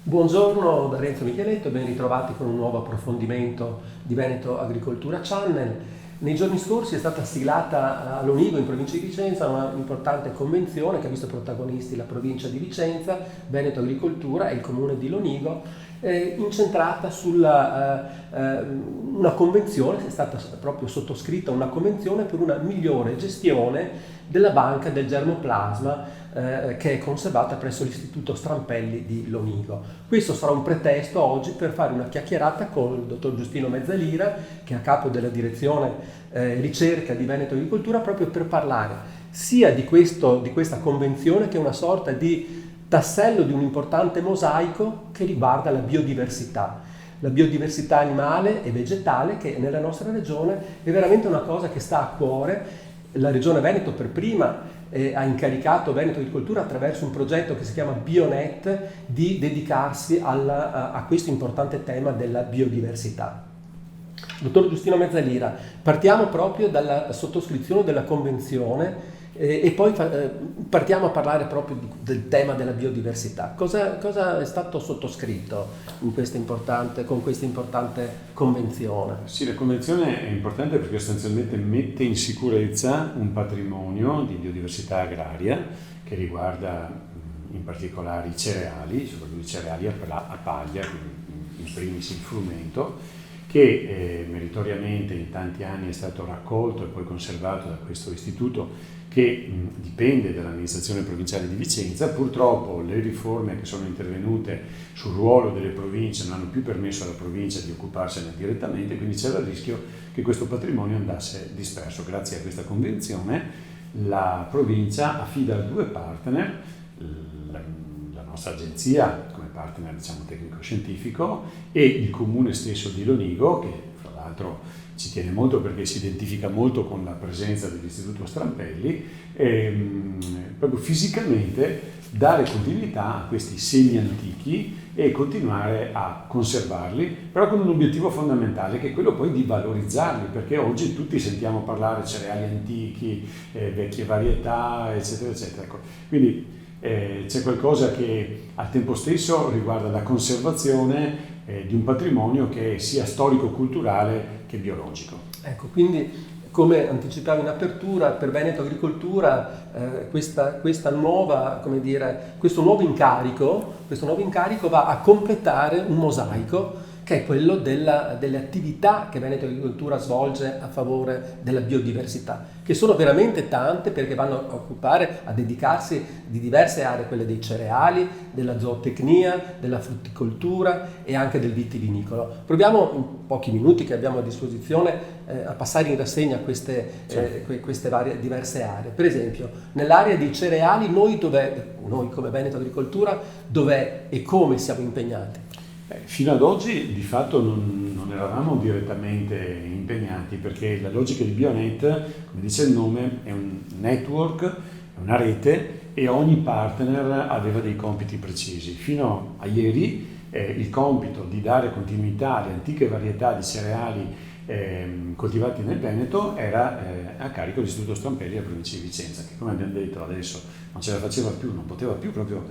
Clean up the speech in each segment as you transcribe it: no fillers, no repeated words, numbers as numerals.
Buongiorno da Renzo Micheletto, ben ritrovati con un nuovo approfondimento di Veneto Agricoltura Channel. Nei giorni scorsi è stata siglata a Lonigo, in provincia di Vicenza, una importante convenzione che ha visto protagonisti la provincia di Vicenza, Veneto Agricoltura e il comune di Lonigo, incentrata sulla una convenzione, è stata proprio sottoscritta una convenzione per una migliore gestione della banca del germoplasma che è conservata presso l'Istituto Strampelli di Lonigo. Questo sarà un pretesto oggi per fare una chiacchierata con il dottor Giustino Mezzalira, che è a capo della direzione ricerca di Veneto Agricoltura, proprio per parlare sia di questa convenzione, che è una sorta di tassello di un importante mosaico che riguarda la biodiversità animale e vegetale, che nella nostra regione è veramente una cosa che sta a cuore. La regione Veneto per prima ha incaricato Veneto Agricoltura, attraverso un progetto che si chiama Bionet, di dedicarsi a questo importante tema della biodiversità. Dottor Giustino Mezzalira, partiamo proprio dalla sottoscrizione della convenzione e poi partiamo a parlare proprio del tema della biodiversità. Cosa è stato sottoscritto con questa importante convenzione? Sì, la convenzione è importante perché sostanzialmente mette in sicurezza un patrimonio di biodiversità agraria che riguarda in particolare i cereali, soprattutto i cereali a paglia, in primis il frumento, che meritoriamente in tanti anni è stato raccolto e poi conservato da questo istituto che dipende dall'amministrazione provinciale di Vicenza. Purtroppo le riforme che sono intervenute sul ruolo delle province non hanno più permesso alla provincia di occuparsene direttamente, quindi c'era il rischio che questo patrimonio andasse disperso. Grazie a questa convenzione la provincia affida a due partner, la nostra agenzia come partner tecnico-scientifico e il comune stesso di Lonigo, che fra l'altro ci tiene molto perché si identifica molto con la presenza dell'Istituto Strampelli, proprio fisicamente dare continuità a questi semi antichi e continuare a conservarli, però con un obiettivo fondamentale, che è quello poi di valorizzarli, perché oggi tutti sentiamo parlare cereali antichi, vecchie varietà, eccetera, eccetera. Ecco, quindi c'è qualcosa che al tempo stesso riguarda la conservazione di un patrimonio che è sia storico-culturale che biologico. Ecco, quindi come anticipavo in apertura, per Veneto Agricoltura questo nuovo incarico va a completare un mosaico che è quello delle attività che Veneto Agricoltura svolge a favore della biodiversità, che sono veramente tante, perché vanno a dedicarsi di diverse aree, quelle dei cereali, della zootecnia, della frutticoltura e anche del vitivinicolo. Proviamo in pochi minuti che abbiamo a disposizione a passare in rassegna queste varie diverse aree. Per esempio, nell'area dei cereali noi come Veneto Agricoltura dov'è e come siamo impegnati? Fino ad oggi di fatto non eravamo direttamente impegnati, perché la logica di Bionet, come dice il nome, è un network, è una rete, e ogni partner aveva dei compiti precisi. Fino a ieri il compito di dare continuità alle antiche varietà di cereali coltivati nel Veneto era a carico dell'Istituto Strampelli della provincia di Vicenza, che, come abbiamo detto adesso, non ce la faceva più, non poteva più proprio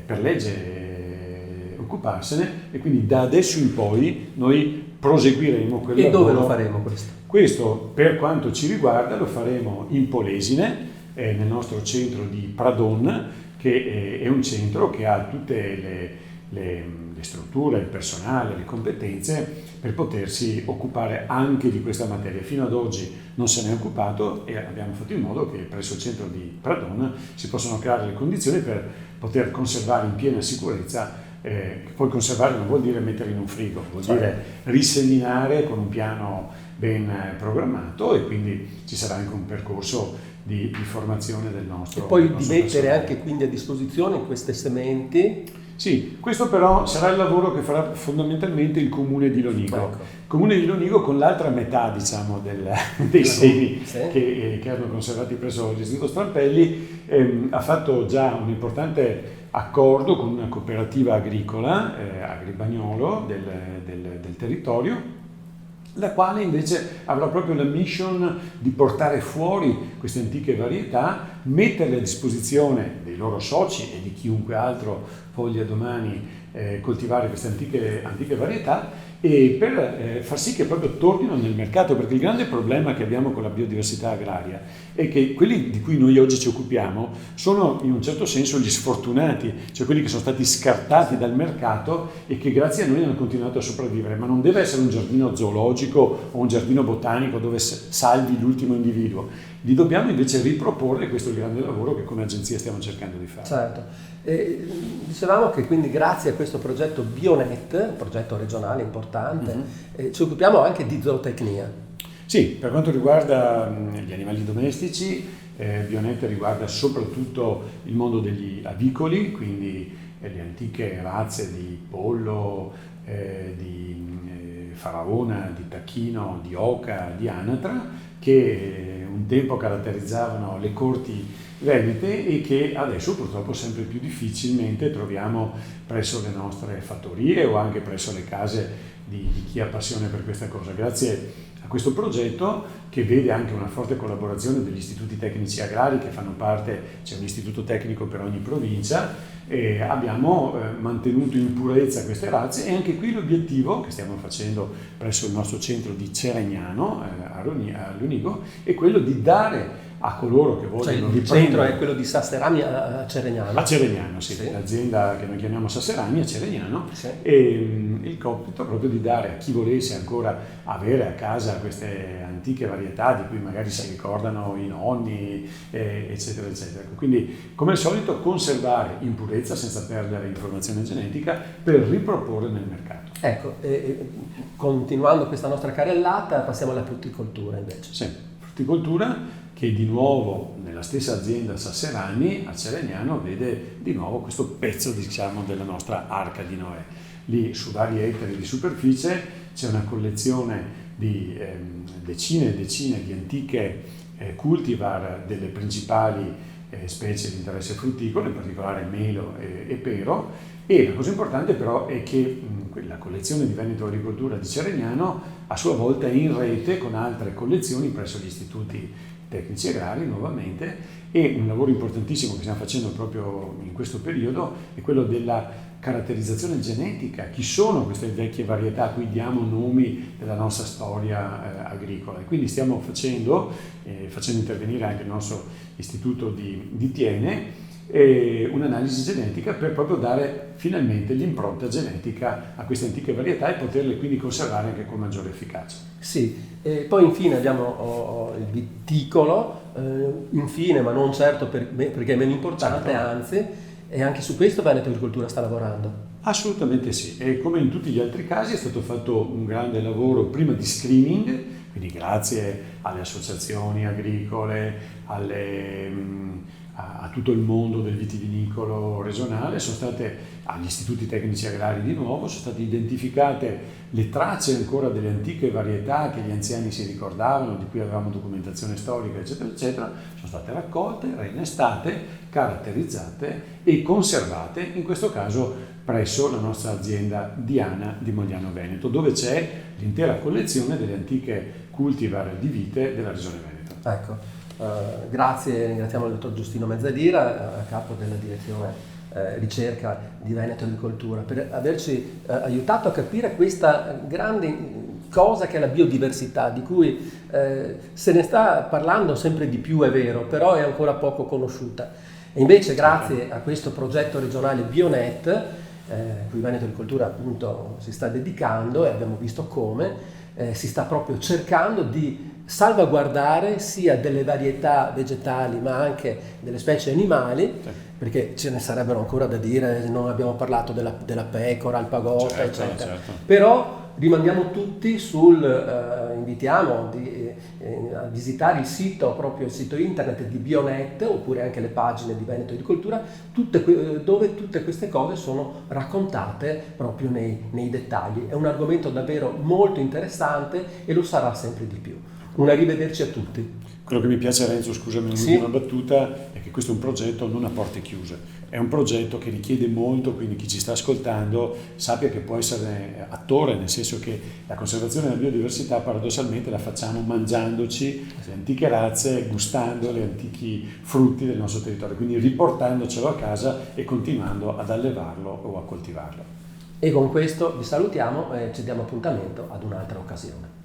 per legge occuparsene, e quindi da adesso in poi noi proseguiremo quel lavoro. E dove lo faremo questo? Questo, per quanto ci riguarda, lo faremo in Polesine, nel nostro centro di Pradon, che è un centro che ha tutte le strutture, il personale, le competenze per potersi occupare anche di questa materia. Fino ad oggi non se ne è occupato, e abbiamo fatto in modo che presso il centro di Pradon si possano creare le condizioni per poter conservare in piena sicurezza. Poi conservare non vuol dire mettere in un frigo, vuol dire riseminare con un piano ben programmato, e quindi ci sarà anche un percorso di formazione del nostro. E poi di mettere anche quindi a disposizione queste sementi. Sì, questo però sarà il lavoro che farà fondamentalmente il comune di Lonigo. Ecco. Il comune di Lonigo, con l'altra metà dei semi sì, che erano conservati presso l'Istituto Strampelli, ha fatto già un importante accordo con una cooperativa agricola, Agribagnolo, del territorio, la quale invece avrà proprio la mission di portare fuori queste antiche varietà, metterle a disposizione dei loro soci e di chiunque altro voglia domani coltivare queste antiche varietà e per far sì che proprio tornino nel mercato, perché il grande problema che abbiamo con la biodiversità agraria è che quelli di cui noi oggi ci occupiamo sono in un certo senso gli sfortunati, cioè quelli che sono stati scartati dal mercato e che grazie a noi hanno continuato a sopravvivere, ma non deve essere un giardino zoologico o un giardino botanico dove salvi l'ultimo individuo, li dobbiamo invece riproporre, questo è il grande lavoro che come agenzia stiamo cercando di fare. Certo. Dicevamo che quindi grazie a questo progetto Bionet, un progetto regionale importante, ci occupiamo anche di zootecnia. Sì, per quanto riguarda gli animali domestici, Bionet riguarda soprattutto il mondo degli avicoli, quindi le antiche razze di pollo, di faraona, di tacchino, di oca, di anatra, che un tempo caratterizzavano le corti venete e che adesso purtroppo sempre più difficilmente troviamo presso le nostre fattorie o anche presso le case di chi ha passione per questa cosa. Grazie a questo progetto, che vede anche una forte collaborazione degli istituti tecnici agrari che fanno parte, c'è un istituto tecnico per ogni provincia, abbiamo mantenuto in purezza queste razze e anche qui l'obiettivo che stiamo facendo presso il nostro centro di Ceregnano a Lunigo è quello di dare a coloro che vogliono il centro è quello di Sasserami a Ceregnano. A Ceregnano, sì, l'azienda che noi chiamiamo Sasserami a Ceregnano, sì. E il compito proprio di dare a chi volesse ancora avere a casa queste antiche varietà di cui magari si ricordano i nonni, eccetera, eccetera. Quindi, come al solito, conservare in purezza senza perdere informazione genetica per riproporre nel mercato. Ecco, continuando questa nostra carrellata, passiamo alla frutticoltura invece. Sì, frutticoltura che di nuovo nella stessa azienda Sasserani a Ceregnano vede di nuovo questo pezzo, diciamo, della nostra arca di Noè. Lì su vari ettari di superficie c'è una collezione di decine e decine di antiche cultivar delle principali specie di interesse frutticolo, in particolare melo e pero, e la cosa importante però è che la collezione di Veneto Agricoltura di Ceregnano a sua volta è in rete con altre collezioni presso gli istituti tecnici agrari nuovamente, e un lavoro importantissimo che stiamo facendo proprio in questo periodo è quello della caratterizzazione genetica. Chi sono queste vecchie varietà a cui diamo nomi della nostra storia agricola? E quindi stiamo facendo intervenire anche il nostro istituto di Tiene, un'analisi genetica per proprio dare finalmente l'impronta genetica a queste antiche varietà e poterle quindi conservare anche con maggiore efficacia. Sì, e poi infine abbiamo il viticolo, infine ma non certo perché è meno importante, certo. Anzi, e anche su questo Veneto Agricoltura sta lavorando. Assolutamente sì, e come in tutti gli altri casi è stato fatto un grande lavoro prima di screening, quindi grazie alle associazioni agricole, a tutto il mondo del vitivinicolo regionale, agli istituti tecnici agrari di nuovo, sono state identificate le tracce ancora delle antiche varietà che gli anziani si ricordavano, di cui avevamo documentazione storica, eccetera, eccetera, sono state raccolte, reinstate, caratterizzate e conservate, in questo caso presso la nostra azienda Diana di Mogliano Veneto, dove c'è l'intera collezione delle antiche cultivar di vite della regione Veneto. Ecco. Grazie, ringraziamo il dottor Giustino Mezzadira, a capo della direzione ricerca di Veneto Agricoltura, per averci aiutato a capire questa grande cosa che è la biodiversità, di cui se ne sta parlando sempre di più, è vero, però è ancora poco conosciuta. E invece grazie a questo progetto regionale Bionet, cui Veneto Agricoltura appunto si sta dedicando, e abbiamo visto come, si sta proprio cercando di salvaguardare sia delle varietà vegetali ma anche delle specie animali, perché ce ne sarebbero ancora da dire, non abbiamo parlato della pecora, alpagota, certo, eccetera. Certo. Però rimandiamo tutti invitiamo a visitare il sito, proprio il sito internet di Bionet, oppure anche le pagine di Veneto Agricoltura, dove tutte queste cose sono raccontate proprio nei dettagli. È un argomento davvero molto interessante e lo sarà sempre di più. Un arrivederci a tutti. Quello che mi piace, Renzo, scusami un'ultima battuta, è che questo è un progetto non a porte chiuse, è un progetto che richiede molto, quindi chi ci sta ascoltando sappia che può essere attore, nel senso che la conservazione della biodiversità paradossalmente la facciamo mangiandoci le antiche razze, gustando gli antichi frutti del nostro territorio, quindi riportandocelo a casa e continuando ad allevarlo o a coltivarlo. E con questo vi salutiamo e ci diamo appuntamento ad un'altra occasione.